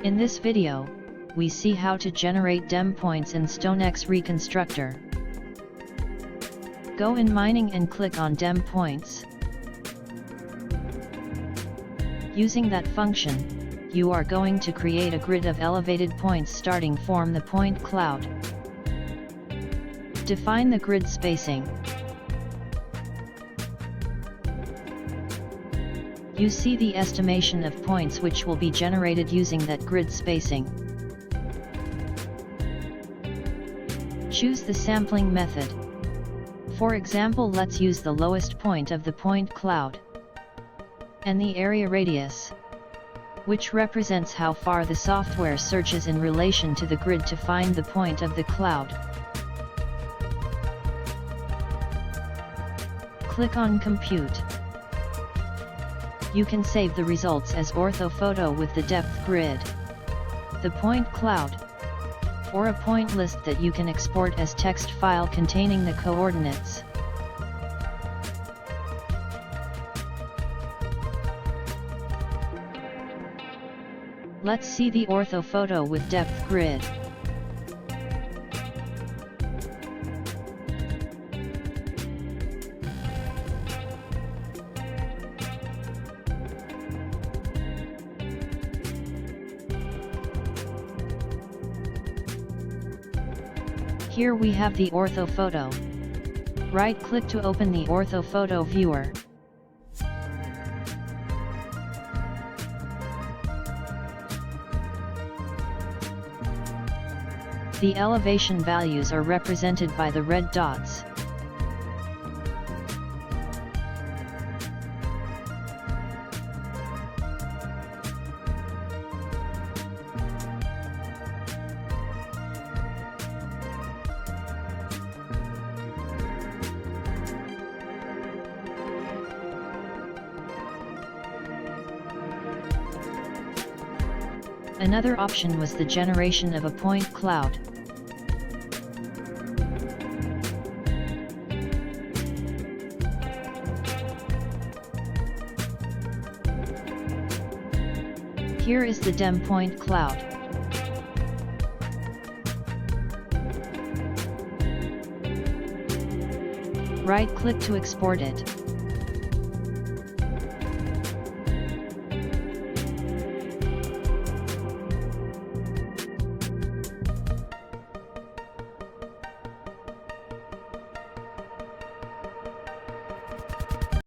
In this video, we see how to generate DEM points in Stonex Reconstructor. Go in Mining and click on DEM points. Using that function, you are going to create a grid of elevated points starting from the point cloud. Define the grid spacing. You see the estimation of points which will be generated using that grid spacing. Choose the sampling method. For example, let's use the lowest point of the point cloud and the area radius, which represents how far the software searches in relation to the grid to find the point of the cloud. Click on Compute. You can save the results as orthophoto with the depth grid, the point cloud, or a point list that you can export as text file containing the coordinates. Let's see the orthophoto with depth grid. Here we have the orthophoto. Right-click to open the orthophoto viewer. The elevation values are represented by the red dots. Another option was the generation of a point cloud. Here is the DEM point cloud. Right-click to export it.